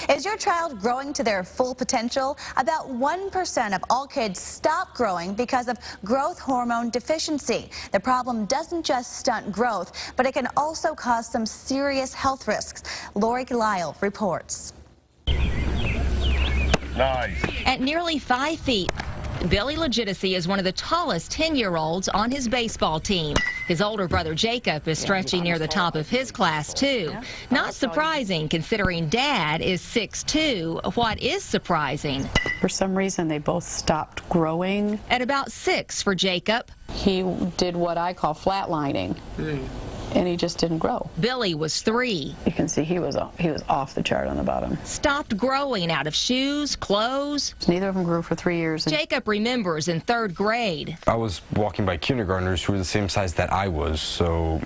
Is your child growing to their full potential? About 1% of all kids stop growing because of growth hormone deficiency. The problem doesn't just stunt growth, but it can also cause some serious health risks. Lori Lyle reports. Nice. At nearly 5 feet, Billy Legitimacy is one of the tallest 10-year-olds on his baseball team. His older brother Jacob is stretching near the top of his class, too. Not surprising, considering Dad is 6'2". What is surprising? For some reason, they both stopped growing. At about 6 for Jacob. He did what I call flatlining. And he just didn't grow. Billy was 3. You can see he was off the chart on the bottom. Stopped growing out of shoes, clothes. Neither of them grew for 3 years. Jacob remembers in 3rd grade. I was walking by kindergartners who were the same size that I was, so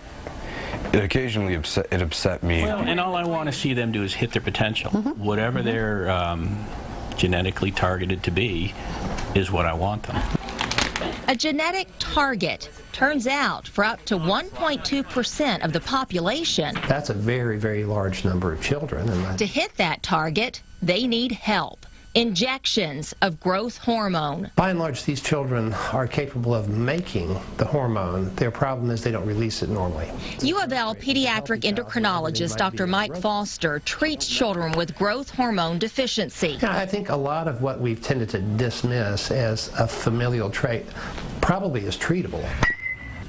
it occasionally upset me. Well, and all I want to see them do is hit their potential. Whatever they're genetically targeted to be is what I want them. A genetic target. Turns out, for up to 1.2% of the population, that's a very, very large number of children. To hit that target, they need help. Injections of growth hormone. By and large, these children are capable of making the hormone. Their problem is they don't release it normally. U of L pediatric endocrinologist Dr. Mike Foster treats children with growth hormone deficiency. Yeah, I think a lot of what we've tended to dismiss as a familial trait probably is treatable.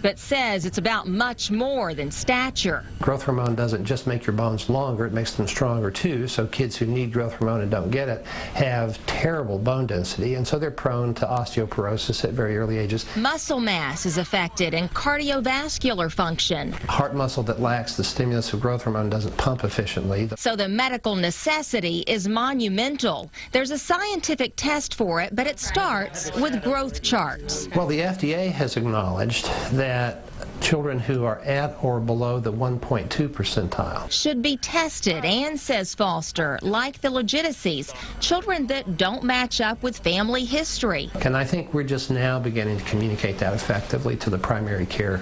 But says it's about much more than stature. Growth hormone doesn't just make your bones longer, it makes them stronger too. So kids who need growth hormone and don't get it have terrible bone density, and so they're prone to osteoporosis at very early ages. Muscle mass is affected and cardiovascular function. Heart muscle that lacks the stimulus of growth hormone doesn't pump efficiently. So the medical necessity is monumental. There's a scientific test for it, but it starts with growth charts. Well, the FDA has acknowledged that children who are at or below the 1.2 percentile should be tested, and says Foster, like the Legitimacies, children that don't match up with family history. And I think we're just now beginning to communicate that effectively to the primary care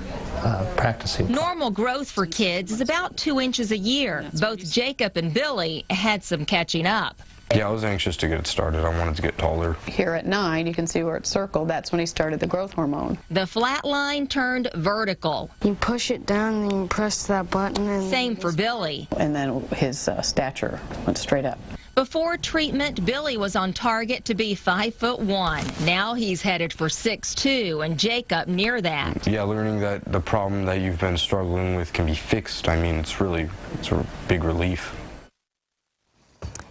practicing. Normal growth for kids is about 2 inches a year. Both Jacob and Billy had some catching up. Yeah, I was anxious to get it started. I wanted to get taller. Here at 9, you can see where it's circled. That's when he started the growth hormone. The flat line turned vertical. You push it down and you press that button. And same for Billy. And then his stature went straight up. Before treatment, Billy was on target to be 5'1". Now he's headed for 6'2", and Jacob near that. Yeah, learning that the problem that you've been struggling with can be fixed, I mean, it's a big relief.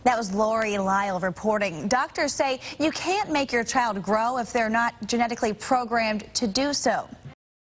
That was Lori Lyle reporting. Doctors say you can't make your child grow if they're not genetically programmed to do so.